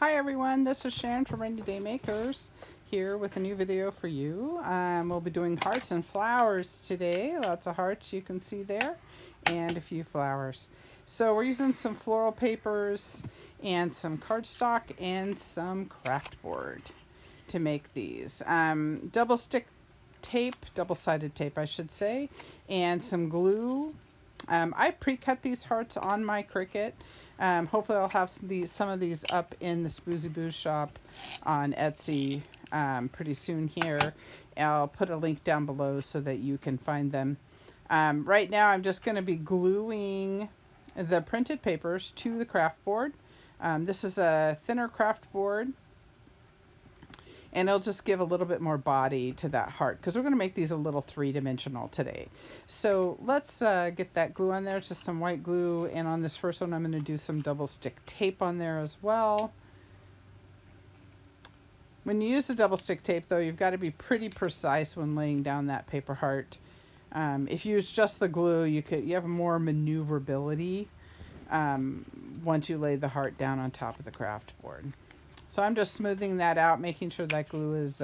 Hi everyone, this is Sharon from Rainy Day Makers here with a new video for you. We'll be doing hearts and flowers today. Lots of hearts you can see there and a few flowers. So we're using some floral papers and some cardstock and some craft board to make these. Double-sided tape I should say, and some glue. I pre-cut these hearts on my Cricut. Hopefully I'll have some of these up in the spoosybooco shop on Etsy pretty soon here. I'll put a link down below so that you can find them. Right now I'm just going to be gluing the printed papers to the craft board. This is a thinner craft board, and it'll just give a little bit more body to that heart because we're going to make these a little three-dimensional today. So let's get that glue on there. It's just some white glue, and on this first one I'm going to do some double stick tape on there as well. When you use the double stick tape though, you've got to be pretty precise when laying down that paper heart. If you use just the glue, you have more maneuverability once you lay the heart down on top of the craft board. So I'm just smoothing that out, making sure that glue is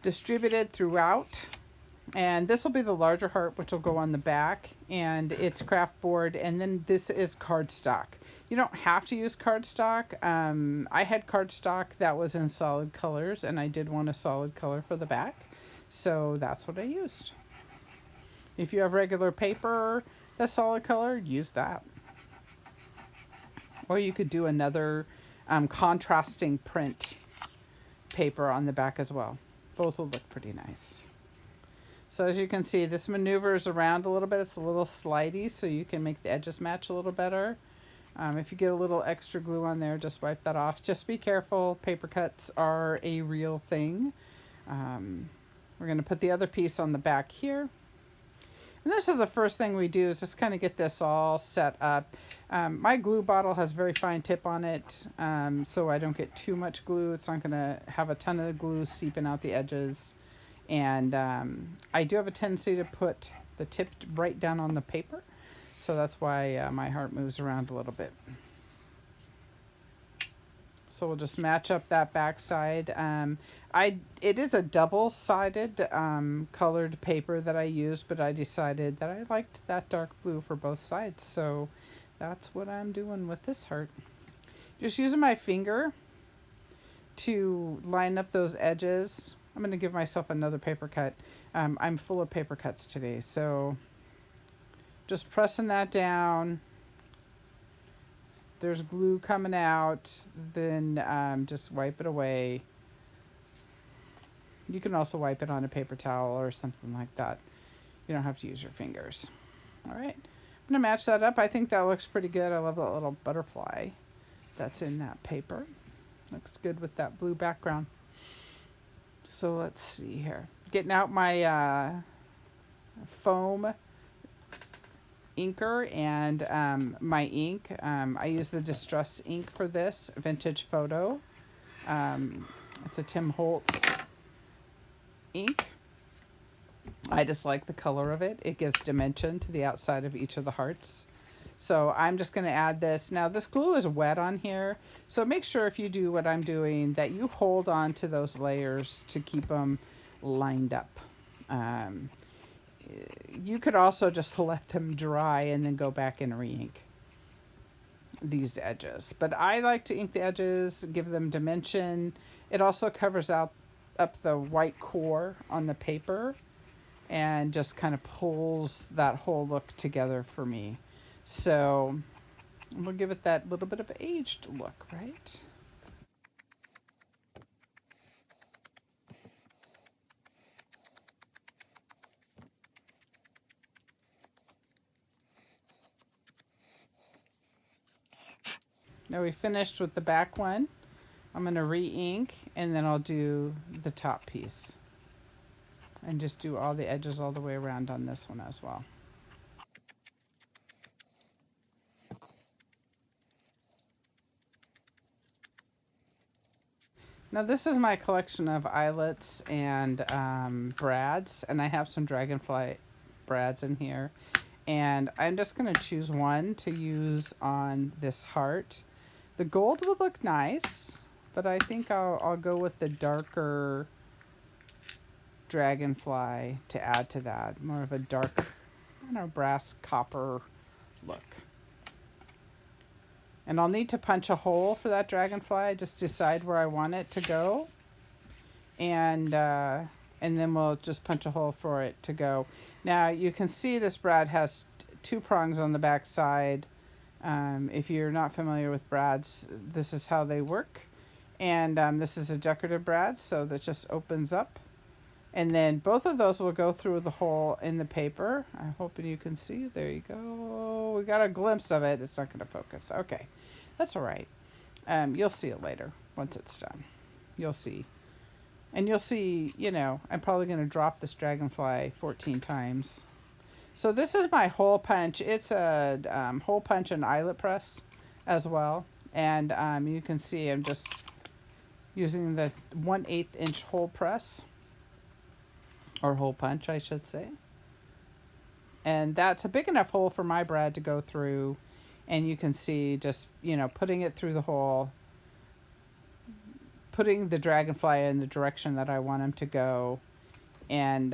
distributed throughout. And this will be the larger heart, which will go on the back, and it's craft board, and then this is cardstock. You don't have to use cardstock. I had cardstock that was in solid colors, and I did want a solid color for the back, so that's what I used. If you have regular paper that's solid color, use that. Or you could do another contrasting print paper on the back as well. Both will look pretty nice. So as you can see, this maneuvers around a little bit. It's a little slidey, so you can make the edges match a little better. If you get a little extra glue on there, just wipe that off. Just be careful. Paper cuts are a real thing. We're going to put the other piece on the back here. And this is the first thing we do, is just kind of get this all set up. My glue bottle has a very fine tip on it, so I don't get too much glue. It's not going to have a ton of glue seeping out the edges. And I do have a tendency to put the tip right down on the paper, so that's why my heart moves around a little bit. So we'll just match up that back side. It is a double-sided colored paper that I used, but I decided that I liked that dark blue for both sides, so that's what I'm doing with this heart. Just using my finger to line up those edges. I'm going to give myself another paper cut. I'm full of paper cuts today, so just pressing that down. There's glue coming out, then just wipe it away. You can also wipe it on a paper towel or something like that. You don't have to use your fingers. All right, I'm going to match that up. I think that looks pretty good. I love that little butterfly that's in that paper. Looks good with that blue background. So let's see here. Getting out my foam inker and my ink. I use the Distress ink for this, Vintage Photo. It's a Tim Holtz ink. I just like the color of it. It gives dimension to the outside of each of the hearts. So I'm just going to add this. Now this glue is wet on here, so make sure if you do what I'm doing that you hold on to those layers to keep them lined up. You could also just let them dry and then go back and re-ink these edges. But I like to ink the edges, give them dimension. It also covers up the white core on the paper and just kind of pulls that whole look together for me. So we'll give it that little bit of aged look, right? Now we finished with the back one. I'm going to re-ink, and then I'll do the top piece. And just do all the edges all the way around on this one as well. Now this is my collection of eyelets and brads, and I have some dragonfly brads in here. And I'm just going to choose one to use on this heart. The gold would look nice, but I think I'll go with the darker dragonfly to add to that. More of a dark, I don't know, brass copper look. And I'll need to punch a hole for that dragonfly. Just decide where I want it to go. And then we'll just punch a hole for it to go. Now you can see this brad has two prongs on the back side. If you're not familiar with brads, this is how they work. And this is a decorative brad, so that just opens up. And then both of those will go through the hole in the paper. I'm hoping you can see. There you go. We got a glimpse of it. It's not going to focus. Okay, that's all right. You'll see it later once it's done. You'll see. And you'll see, you know, I'm probably going to drop this dragonfly 14 times. So this is my hole punch. It's a hole punch and eyelet press as well. And you can see I'm just using the 1/8 inch hole press. Or hole punch, I should say. And that's a big enough hole for my brad to go through. And you can see just, you know, putting it through the hole, putting the dragonfly in the direction that I want him to go. And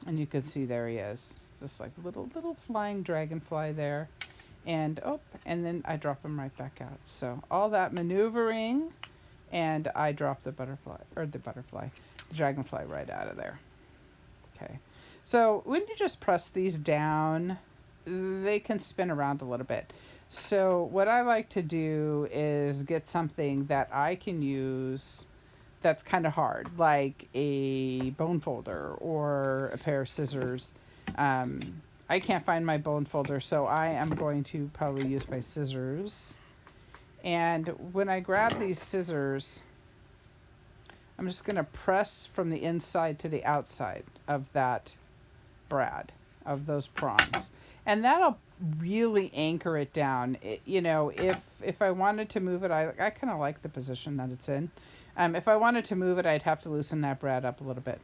you can see there he is. It's just like a little flying dragonfly there. And and then I drop him right back out. So all that maneuvering, and I drop the dragonfly right out of there. Okay, so when you just press these down, they can spin around a little bit. So what I like to do is get something that I can use that's kind of hard, like a bone folder or a pair of scissors. I can't find my bone folder, so I am going to probably use my scissors. And when I grab these scissors, I'm just going to press from the inside to the outside of that brad, of those prongs. And that'll really anchor it down. You know, if I wanted to move it, I kind of like the position that it's in. If I wanted to move it, I'd have to loosen that brad up a little bit.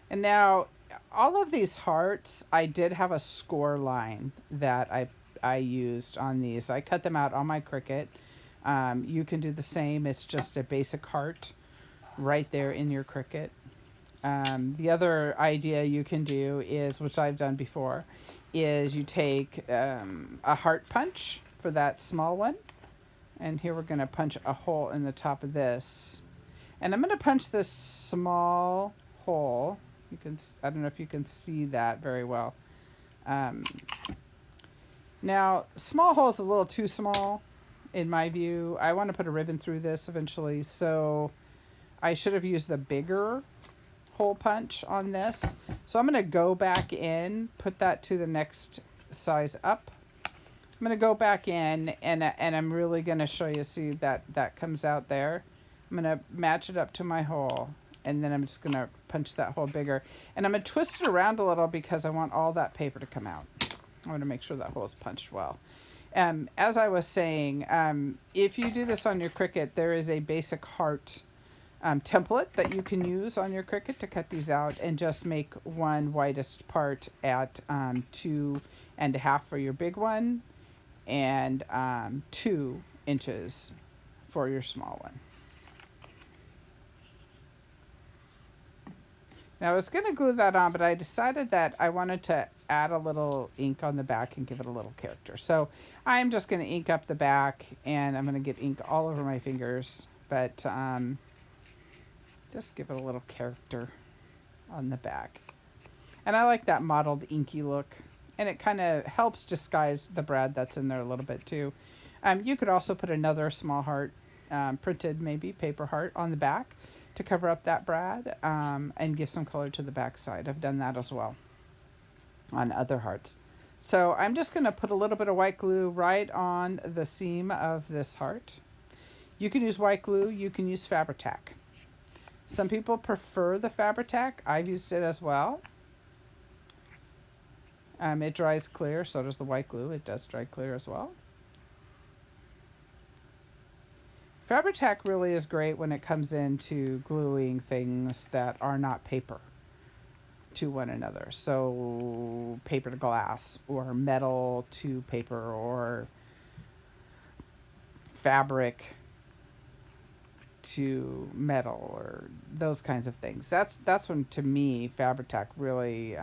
And now, all of these hearts, I did have a score line that I used on these. I cut them out on my Cricut. You can do the same. It's just a basic heart right there in your Cricut. The other idea you can do is, which I've done before, is you take a heart punch for that small one. And here we're going to punch a hole in the top of this. And I'm going to punch this small hole. You can, I don't know if you can see that very well. Now, small hole is a little too small in my view. I want to put a ribbon through this eventually, so I should have used the bigger hole punch on this. So I'm going to go back in, put that to the next size up. I'm going to go back in, and I'm really going to show you, see that comes out there. I'm going to match it up to my hole, and then I'm just going to punch that hole bigger. And I'm going to twist it around a little because I want all that paper to come out. I want to make sure that hole is punched well. As I was saying, if you do this on your Cricut, there is a basic heart template that you can use on your Cricut to cut these out, and just make one widest part at 2.5 for your big one, and 2 inches for your small one. Now I was going to glue that on, but I decided that I wanted to add a little ink on the back and give it a little character. So I'm just going to ink up the back, and I'm going to get ink all over my fingers, but just give it a little character on the back. And I like that mottled inky look, and it kind of helps disguise the brad that's in there a little bit too. You could also put another small heart, printed maybe paper heart on the back to cover up that brad, and give some color to the back side. I've done that as well on other hearts. So I'm just going to put a little bit of white glue right on the seam of this heart. You can use white glue, you can use fabri-tac. Some people prefer the fabri-tac. I've used it as well. It dries clear, so does the white glue. It does dry clear as well. Fabri-tac really is great when it comes into gluing things that are not paper. to one another. So paper to glass, or metal to paper, or fabric to metal, or those kinds of things. That's when, to me, fabri-tac really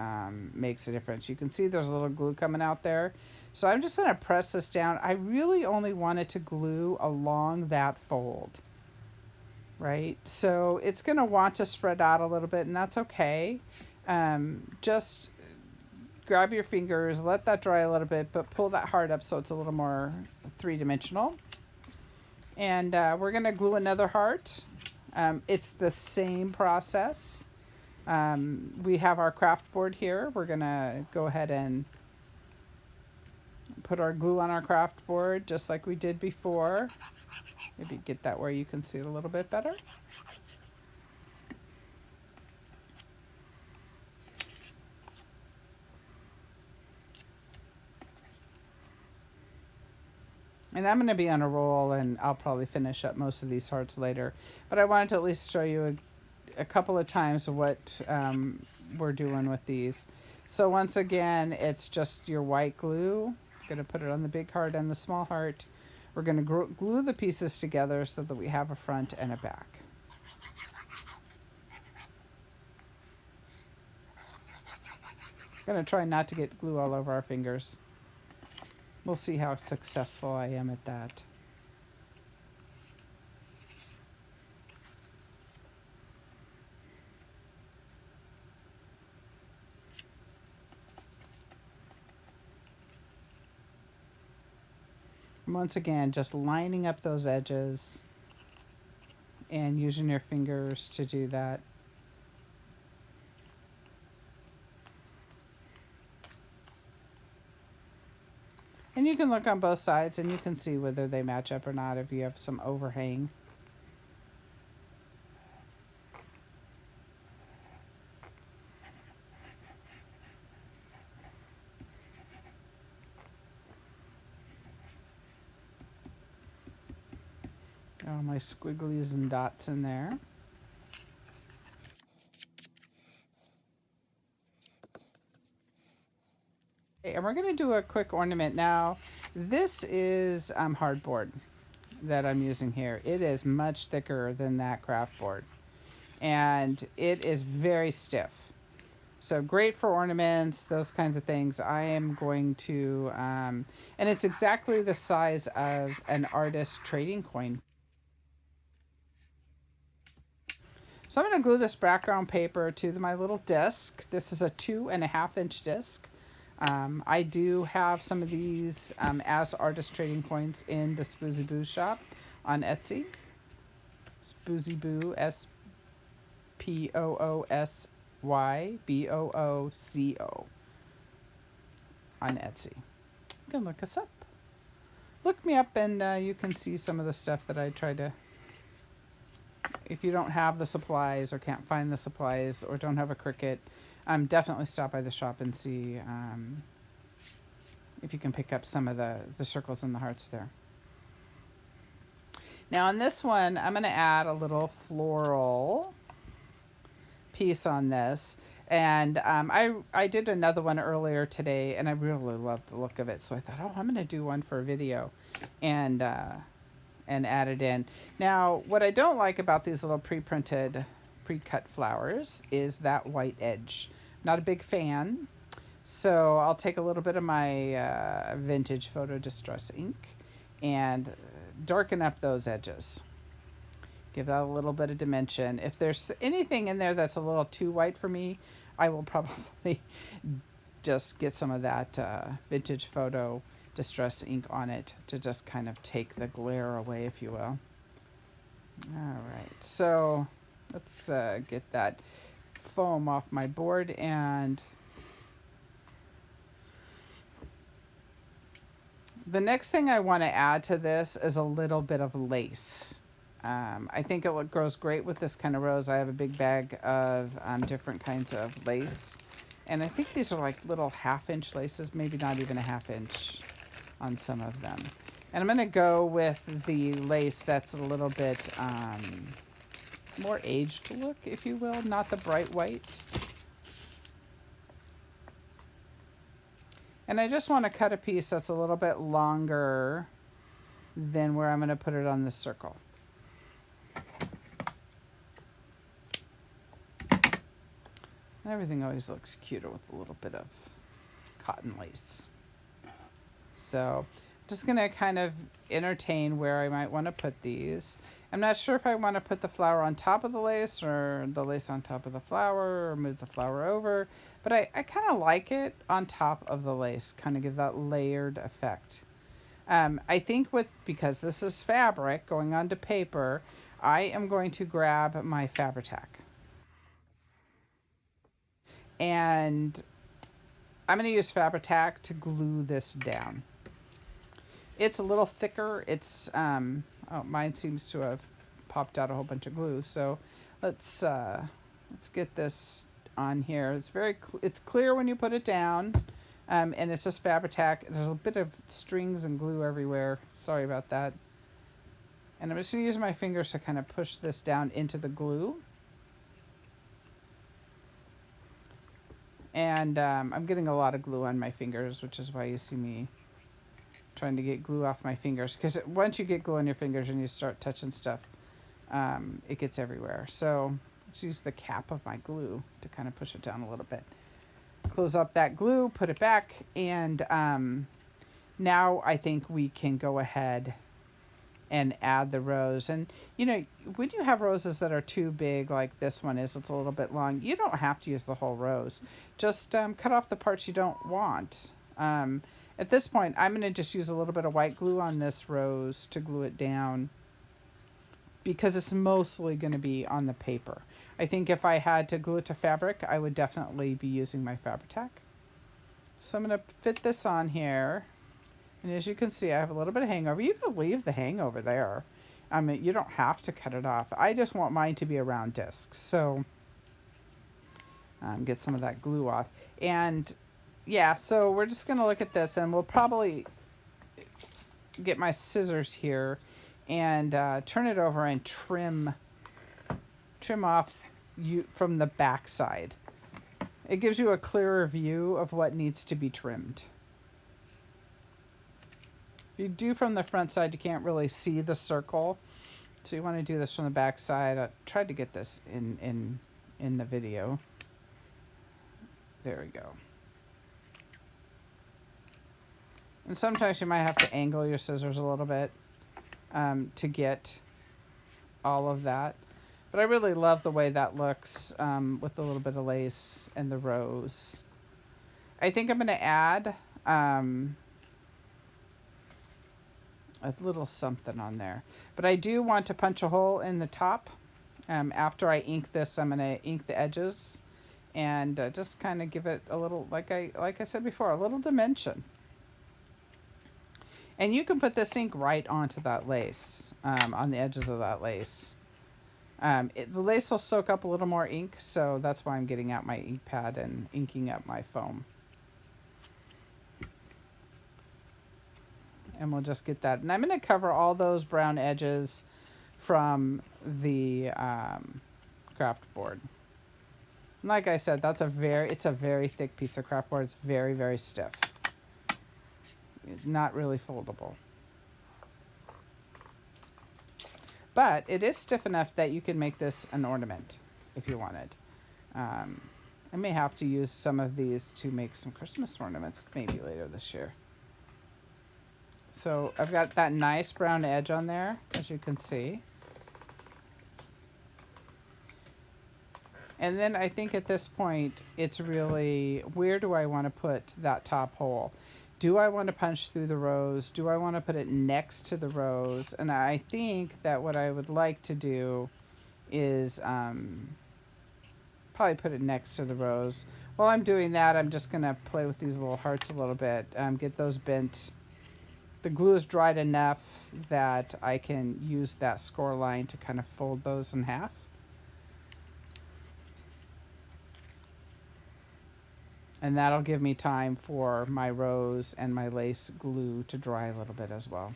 makes a difference. You can see there's a little glue coming out there. So I'm just going to press this down. I really only want it to glue along that fold, right? So it's going to want to spread out a little bit, and that's okay. Just grab your fingers, let that dry a little bit, but pull that heart up so it's a little more three-dimensional. And we're going to glue another heart. It's the same process. We have our craft board here. We're going to go ahead and put our glue on our craft board just like we did before. Maybe get that where you can see it a little bit better. And I'm going to be on a roll, and I'll probably finish up most of these hearts later. But I wanted to at least show you a couple of times what we're doing with these. So once again, it's just your white glue. I'm going to put it on the big heart and the small heart. We're going to glue the pieces together so that we have a front and a back. I'm going to try not to get glue all over our fingers. We'll see how successful I am at that. And once again, just lining up those edges and using your fingers to do that. And you can look on both sides and you can see whether they match up or not if you have some overhang. Got all my squigglies and dots in there. And we're going to do a quick ornament now. This is hardboard that I'm using here. It is much thicker than that craft board, and it is very stiff. So great for ornaments, those kinds of things. I am going to, and it's exactly the size of an artist trading coin. So I'm going to glue this background paper to my little disc. This is a 2.5 inch disc. I do have some of these as artist trading coins in the Spoosyboo shop on Etsy. Spoosyboo, SPOOSYBOOCO on Etsy. You can look us up. Look me up and you can see some of the stuff that I try to... If you don't have the supplies or can't find the supplies or don't have a Cricut, definitely stop by the shop and see if you can pick up some of the circles and the hearts there. Now on this one, I'm going to add a little floral piece on this. And I did another one earlier today, and I really loved the look of it. So I thought, oh, I'm going to do one for a video and add it in. Now, what I don't like about these little pre-cut flowers is that white edge. Not a big fan. So I'll take a little bit of my vintage photo distress ink and darken up those edges. Give that a little bit of dimension. If there's anything in there that's a little too white for me, I will probably just get some of that vintage photo distress ink on it to just kind of take the glare away, if you will. All right, so let's get that foam off my board, and the next thing I want to add to this is a little bit of lace. I think it goes great with this kind of rose. I have a big bag of different kinds of lace, and I think these are like little 1/2 inch laces, maybe not even a 1/2 inch on some of them. And I'm going to go with the lace that's a little bit more aged look, if you will, not the bright white. And I just want to cut a piece that's a little bit longer than where I'm going to put it on the circle. And everything always looks cuter with a little bit of cotton lace. So I'm just going to kind of entertain where I might want to put these. I'm not sure if I want to put the flower on top of the lace or the lace on top of the flower or move the flower over. But I kind of like it on top of the lace, kind of give that layered effect. I think because this is fabric going onto paper, I am going to grab my fabri-tac. And I'm going to use fabri-tac to glue this down. It's a little thicker. It's, oh, mine seems to have popped out a whole bunch of glue. So let's get this on here. It's clear when you put it down. And it's just fabri-tac. There's a bit of strings and glue everywhere. Sorry about that. And I'm just going to use my fingers to kind of push this down into the glue. And I'm getting a lot of glue on my fingers, which is why you see me trying to get glue off my fingers. Because once you get glue on your fingers and you start touching stuff, it gets everywhere. So let's use the cap of my glue to kind of push it down a little bit. Close up that glue, put it back, and now I think we can go ahead and add the rose. And you know, when you have roses that are too big like this one is, it's a little bit long, you don't have to use the whole rose. Just cut off the parts you don't want. At this point, I'm going to just use a little bit of white glue on this rose to glue it down, because it's mostly going to be on the paper. I think if I had to glue it to fabric, I would definitely be using my fabri-tac. So I'm going to fit this on here. And as you can see, I have a little bit of hangover. You can leave the hangover there. I mean, you don't have to cut it off. I just want mine to be a round disc. So get some of that glue off. And yeah, so we're just going to look at this, and we'll probably get my scissors here and turn it over and trim off from the back side. It gives you a clearer view of what needs to be trimmed. If you do from the front side, you can't really see the circle, so you want to do this from the back side. I tried to get this in the video. There we go. And sometimes you might have to angle your scissors a little bit to get all of that. But I really love the way that looks with a little bit of lace and the rose. I think I'm going to add a little something on there. But I do want to punch a hole in the top. After I ink this, I'm going to ink the edges and just kind of give it a little, like I said before, a little dimension. And you can put this ink right onto that lace, on the edges of that lace. The lace will soak up a little more ink, so that's why I'm getting out my ink pad and inking up my foam. And we'll just get that. And I'm going to cover all those brown edges from the craft board. And like I said, it's a very thick piece of craft board. It's very, very stiff. It's not really foldable. But it is stiff enough that you can make this an ornament if you wanted. I may have to use some of these to make some Christmas ornaments maybe later this year. So I've got that nice brown edge on there, as you can see. And then I think at this point, it's really, where do I want to put that top hole? Do I want to punch through the rose? Do I want to put it next to the rose? And I think that what I would like to do is probably put it next to the rose. While I'm doing that, I'm just going to play with these little hearts a little bit, get those bent. The glue is dried enough that I can use that score line to kind of fold those in half. And that'll give me time for my rose and my lace glue to dry a little bit as well.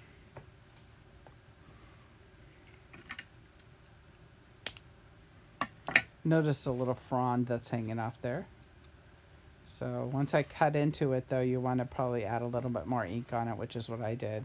Notice the little frond that's hanging off there. So once I cut into it, though, you want to probably add a little bit more ink on it, which is what I did.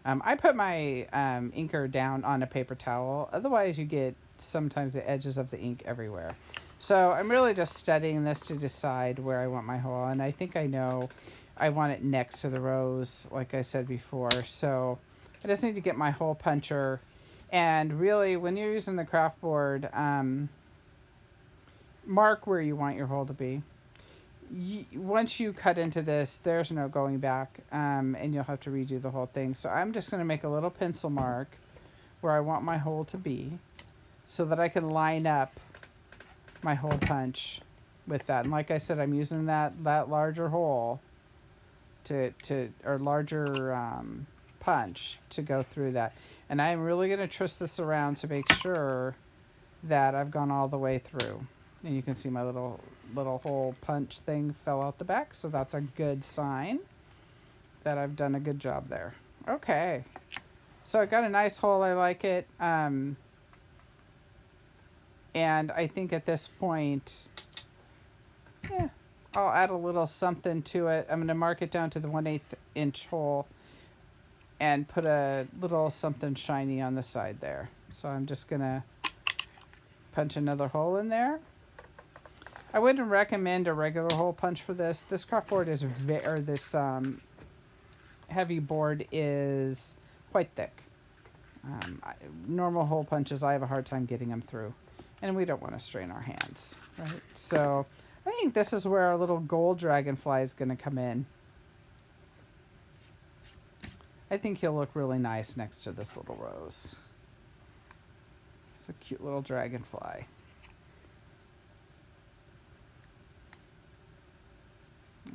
I put my inker down on a paper towel. Otherwise, you get sometimes the edges of the ink everywhere. So I'm really just studying this to decide where I want my hole. And I think I know I want it next to the rose, like I said before. So I just need to get my hole puncher. And really, when you're using the craft board, mark where you want your hole to be. Once you cut into this, there's no going back, and you'll have to redo the whole thing. So I'm just going to make a little pencil mark where I want my hole to be so that I can line up my hole punch with that. And like I said, I'm using that larger hole or larger punch to go through that. And I'm really going to twist this around to make sure that I've gone all the way through. And you can see my little hole punch thing fell out the back, so that's a good sign that I've done a good job there. Okay, so I got a nice hole. I like it. And I think at this point, I'll add a little something to it. I'm going to mark it down to the 1/8 inch hole and put a little something shiny on the side there. So I'm just going to punch another hole in there. I wouldn't recommend a regular hole punch for this. This craft board is this heavy board is quite thick. Normal hole punches, I have a hard time getting them through, and we don't want to strain our hands, right? So I think this is where our little gold dragonfly is going to come in. I think he'll look really nice next to this little rose. It's a cute little dragonfly.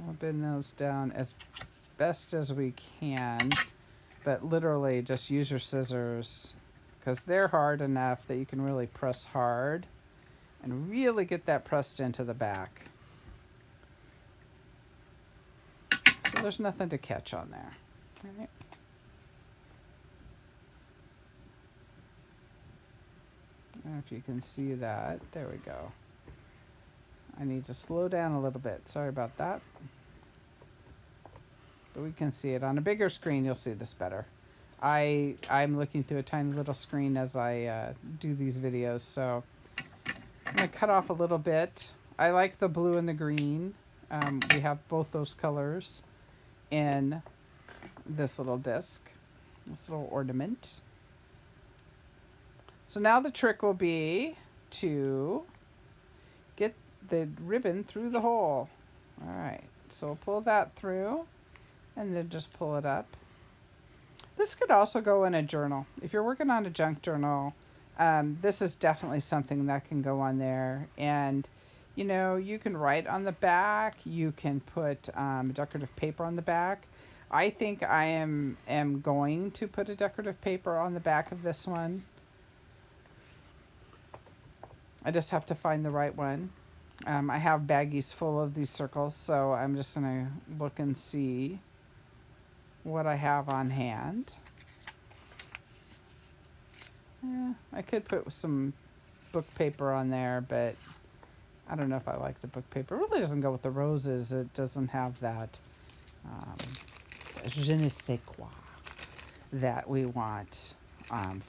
I'll bend those down as best as we can, but literally just use your scissors because they're hard enough that you can really press hard and really get that pressed into the back. So there's nothing to catch on there. All right. I don't know if you can see that. There we go. I need to slow down a little bit. Sorry about that. But we can see it. On a bigger screen, you'll see this better. I'm looking through a tiny little screen as I do these videos, so I'm going to cut off a little bit. I like the blue and the green. We have both those colors in this little disc, this little ornament. So now the trick will be to get the ribbon through the hole. All right, so we'll pull that through and then just pull it up. This could also go in a journal. If you're working on a junk journal, this is definitely something that can go on there. And, you know, you can write on the back. You can put decorative paper on the back. I think I am going to put a decorative paper on the back of this one. I just have to find the right one. I have baggies full of these circles, so I'm just going to look and see what I have on hand. I could put some book paper on there, but I don't know if I like the book paper. It really doesn't go with the roses. It doesn't have that je ne sais quoi that we want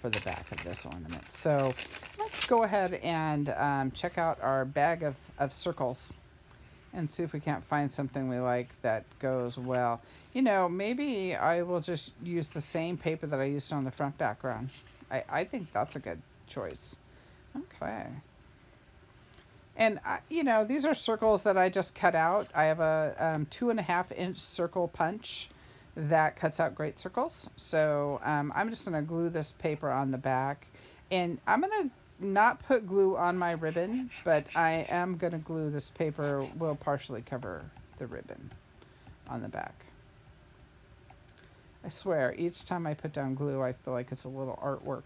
for the back of this ornament. So let's go ahead and check out our bag of circles and see if we can't find something we like that goes well. You know, maybe I will just use the same paper that I used on the front background. I think that's a good choice. Okay. And, you know, these are circles that I just cut out. I have a 2.5 inch circle punch that cuts out great circles. So I'm just going to glue this paper on the back. And I'm going to not put glue on my ribbon, but I am going to glue this paper. Will partially cover the ribbon on the back. I swear, each time I put down glue, I feel like it's a little artwork.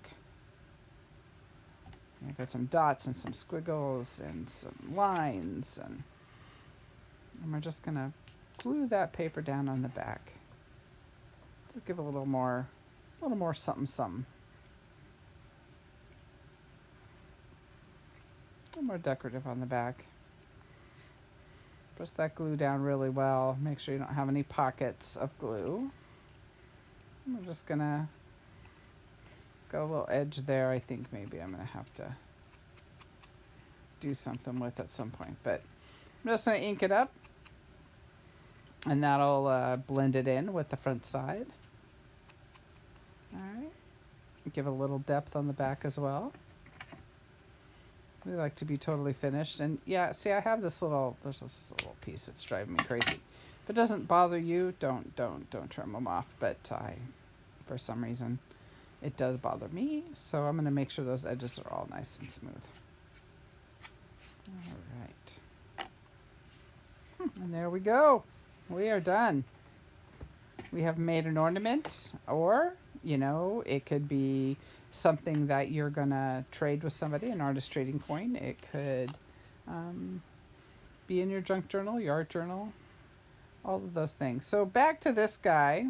I've got some dots and some squiggles and some lines, and we're just going to glue that paper down on the back to give a little more something something. A little more decorative on the back. Press that glue down really well. Make sure you don't have any pockets of glue. I'm just gonna go a little edge there. I think maybe I'm gonna have to do something with at some point, but I'm just gonna ink it up, and that'll blend it in with the front side. All right, give it a little depth on the back as well. We like to be totally finished. And yeah, see, I have this little, there's this little piece that's driving me crazy. If it doesn't bother you, don't trim them off. But for some reason, it does bother me. So I'm gonna make sure those edges are all nice and smooth. All right. And there we go. We are done. We have made an ornament, or, you know, it could be something that you're gonna trade with somebody, an artist trading coin. It could be in your junk journal, your art journal, all of those things. So back to this guy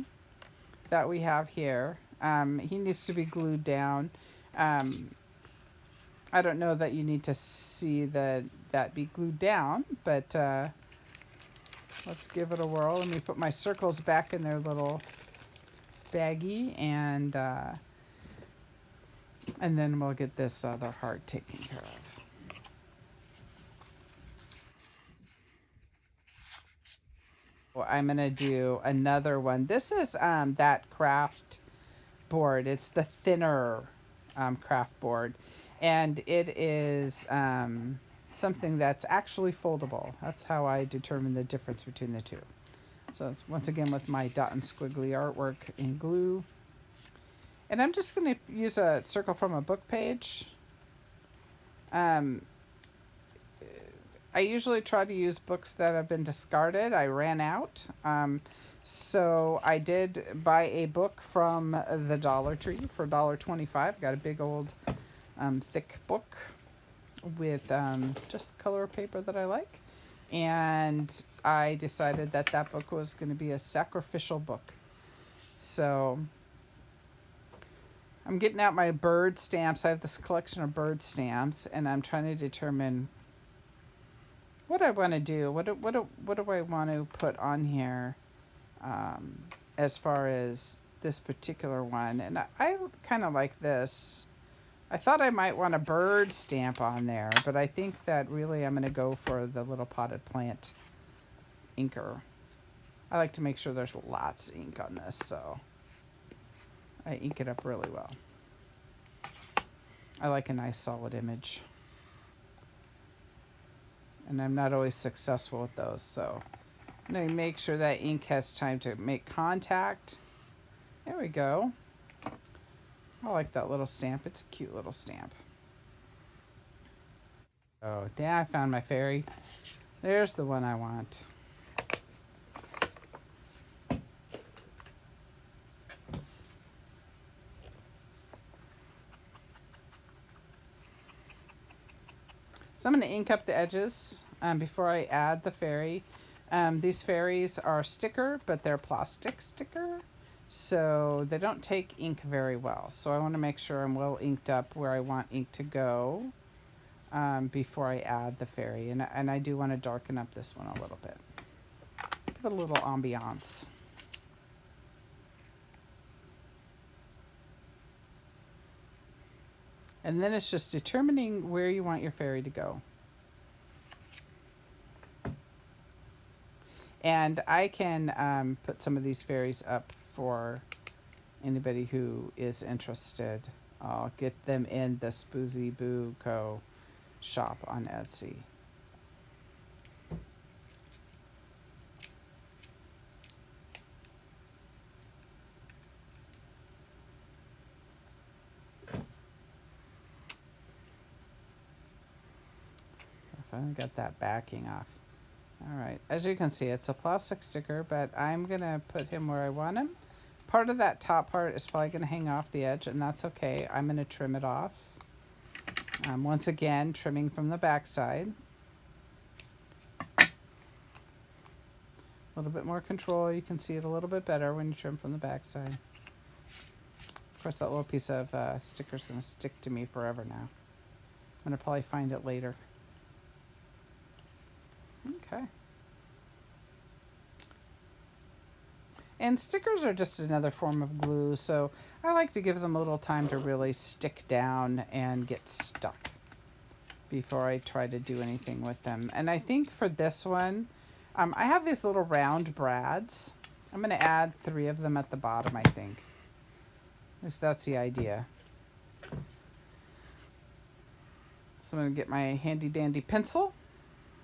that we have here. He needs to be glued down. I don't know that you need to see that be glued down, but let's give it a whirl. Let me put my circles back in their little baggie, and then we'll get this other heart taken care of. Well, I'm gonna do another one. This is that craft board. It's the thinner craft board, and it is something that's actually foldable. That's how I determine the difference between the two. So it's, once again, with my dot and squiggly artwork in glue. And I'm just going to use a circle from a book page. I usually try to use books that have been discarded. I ran out. So I did buy a book from the Dollar Tree for $1.25. Got a big old thick book with just the color of paper that I like. And I decided that that book was going to be a sacrificial book. So I'm getting out my bird stamps. I have this collection of bird stamps, and I'm trying to determine what I want to do. What do I want to put on here as far as this particular one? And I kind of like this. I thought I might want a bird stamp on there, but I think that really I'm going to go for the little potted plant inker. I like to make sure there's lots of ink on this, so I ink it up really well. I like a nice solid image. And I'm not always successful with those, so I'm going to make sure that ink has time to make contact. There we go. I like that little stamp. It's a cute little stamp. Oh, damn, I found my fairy. There's the one I want. So I'm going to ink up the edges before I add the fairy. These fairies are sticker, but they're plastic sticker, so they don't take ink very well. So I want to make sure I'm well inked up where I want ink to go before I add the fairy. And I do want to darken up this one a little bit. Give it a little ambiance. And then it's just determining where you want your fairy to go. And I can put some of these fairies up for anybody who is interested. I'll get them in the spoosybooco shop on Etsy. I finally got that backing off. All right, as you can see, it's a plastic sticker, but I'm gonna put him where I want him. Part of that top part is probably gonna hang off the edge, and that's okay. I'm gonna trim it off. Once again, trimming from the back side. A little bit more control. You can see it a little bit better when you trim from the back side. Of course, that little piece of sticker is gonna stick to me forever now. I'm gonna probably find it later. Okay. And stickers are just another form of glue, so I like to give them a little time to really stick down and get stuck before I try to do anything with them. And I think for this one, I have these little round brads. I'm going to add 3 of them at the bottom, I think. At least that's the idea. So I'm going to get my handy dandy pencil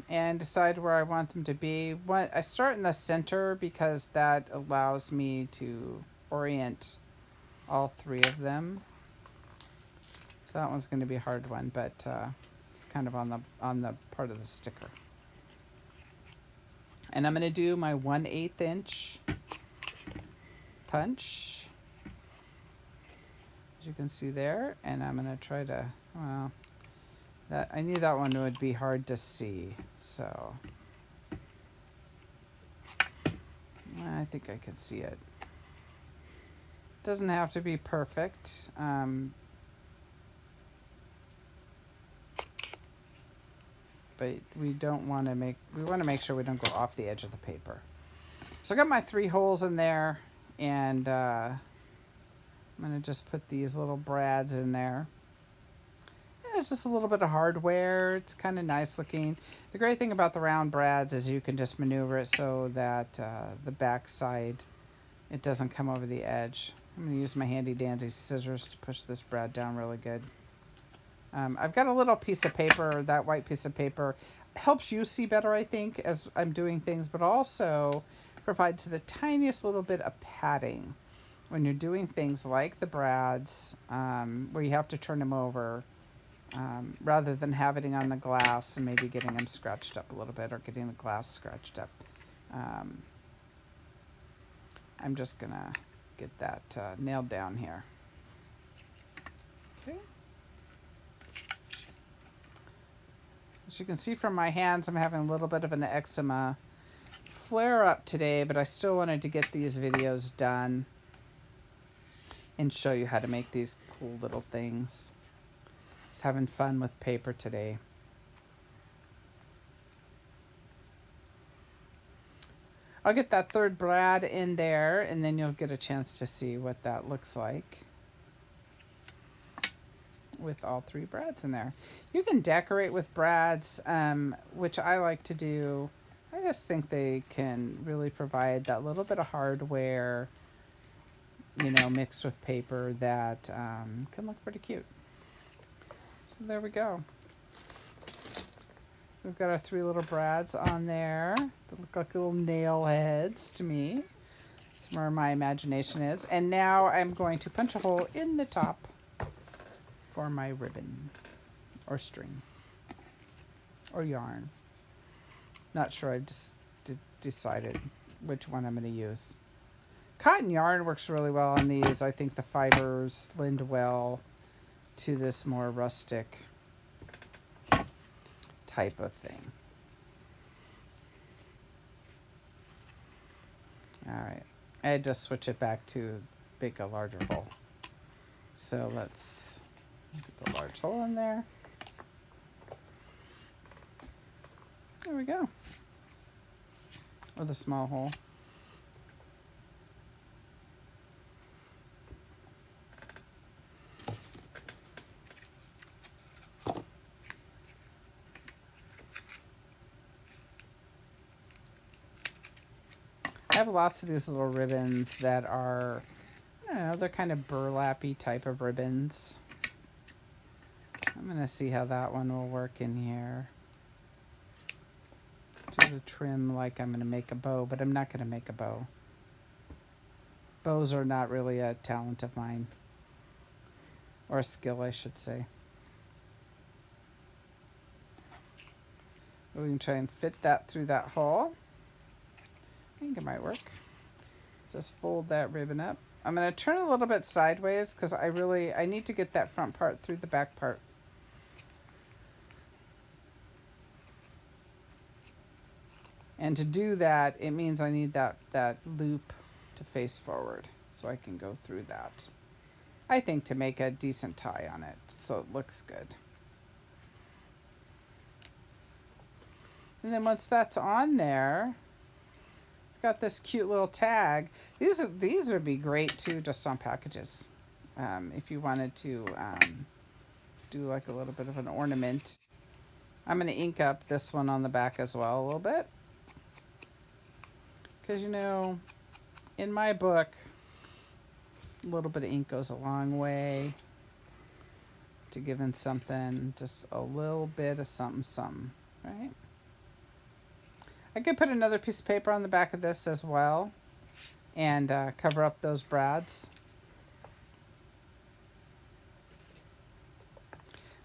and decide where I want them to be. I start in the center because that allows me to orient all 3 of them. So that one's going to be a hard one, but it's kind of on the part of the sticker. And I'm going to do my 1/8 inch punch, as you can see there. And I'm going to try to, well, I knew that one would be hard to see, so I think I can see it. Doesn't have to be perfect. But we want to make sure we don't go off the edge of the paper. So I got my 3 holes in there, and I'm going to just put these little brads in there. And it's just a little bit of hardware. It's kind of nice looking. The great thing about the round brads is you can just maneuver it so that the back side, it doesn't come over the edge. I'm going to use my handy dandy scissors to push this brad down really good. I've got a little piece of paper. That white piece of paper helps you see better, I think, as I'm doing things, but also provides the tiniest little bit of padding when you're doing things like the brads, where you have to turn them over, rather than having it on the glass and maybe getting them scratched up a little bit or getting the glass scratched up. I'm just going to get that nailed down here. Okay. As you can see from my hands, I'm having a little bit of an eczema flare up today, but I still wanted to get these videos done and show you how to make these cool little things. Just having fun with paper today. I'll get that 3rd brad in there, and then you'll get a chance to see what that looks like with all 3 brads in there. You can decorate with brads, which I like to do. I just think they can really provide that little bit of hardware, you know, mixed with paper that can look pretty cute. So there we go. We've got our 3 little brads on there that look like little nail heads to me. That's where my imagination is. And now I'm going to punch a hole in the top for my ribbon or string or yarn. Not sure, I've just decided which one I'm going to use. Cotton yarn works really well on these. I think the fibers lend well to this more rustic type of thing. All right, I had to switch it back to make a larger hole. So let's get the large hole in there. There we go. Or the small hole. I have lots of these little ribbons that are, I don't know, they're kind of burlappy type of ribbons. I'm going to see how that one will work in here. Do the trim like I'm going to make a bow, but I'm not going to make a bow. Bows are not really a talent of mine. Or a skill, I should say. We can try and fit that through that hole. I think it might work. Just fold that ribbon up. I'm going to turn a little bit sideways because I need to get that front part through the back part. And to do that, it means I need that loop to face forward so I can go through that. I think to make a decent tie on it so it looks good. And then once that's on there, I've got this cute little tag. These would be great too, just on packages. If you wanted to do like a little bit of an ornament. I'm going to ink up this one on the back as well a little bit. Because, you know, in my book, a little bit of ink goes a long way to giving something just a little bit of something, right? I could put another piece of paper on the back of this as well and cover up those brads.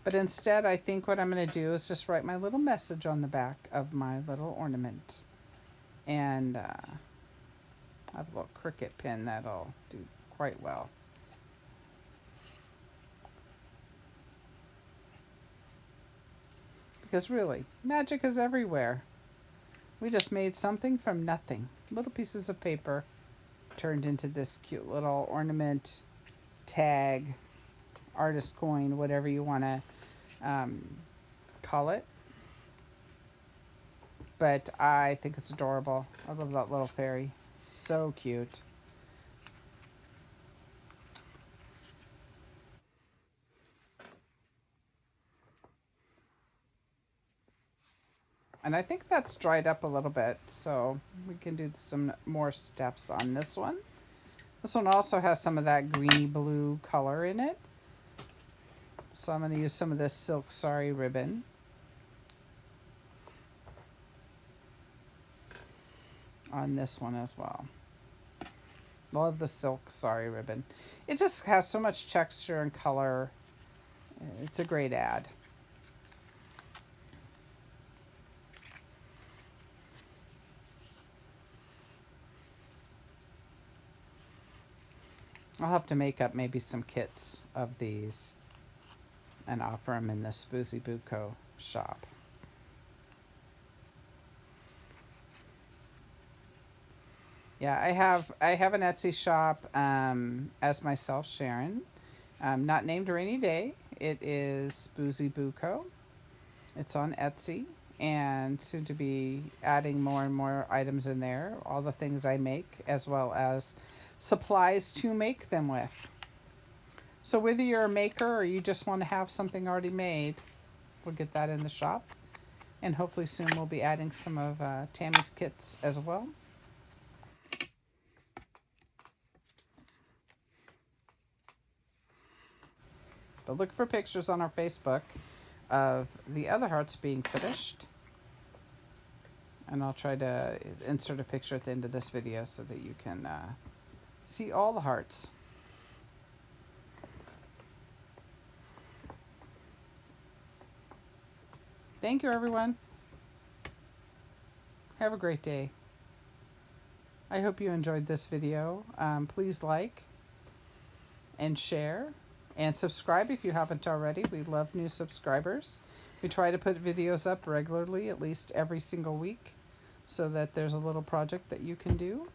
But instead, I think what I'm going to do is just write my little message on the back of my little ornament. And I have a little Cricut pin that'll do quite well. Because really, magic is everywhere. We just made something from nothing. Little pieces of paper turned into this cute little ornament, tag, artist coin, whatever you want to call it. But I think it's adorable. I love that little fairy. So cute. And I think that's dried up a little bit, so we can do some more steps on this one. This one also has some of that greeny blue color in it. So I'm going to use some of this silk sari ribbon. On this one as well. Love the silk sari ribbon. It just has so much texture and color. It's a great add. I'll have to make up maybe some kits of these and offer them in the Spoosybooco shop. Yeah, I have an Etsy shop as myself, Sharon. Not named Rainy Day. It is spoosybooco. It's on Etsy, and soon to be adding more and more items in there. All the things I make, as well as supplies to make them with. So whether you're a maker or you just want to have something already made, we'll get that in the shop. And hopefully soon we'll be adding some of Tammy's kits as well. But look for pictures on our Facebook of the other hearts being finished. And I'll try to insert a picture at the end of this video so that you can see all the hearts. Thank you, everyone. Have a great day. I hope you enjoyed this video. Please like and share and subscribe if you haven't already. We love new subscribers. We try to put videos up regularly, at least every single week, so that there's a little project that you can do.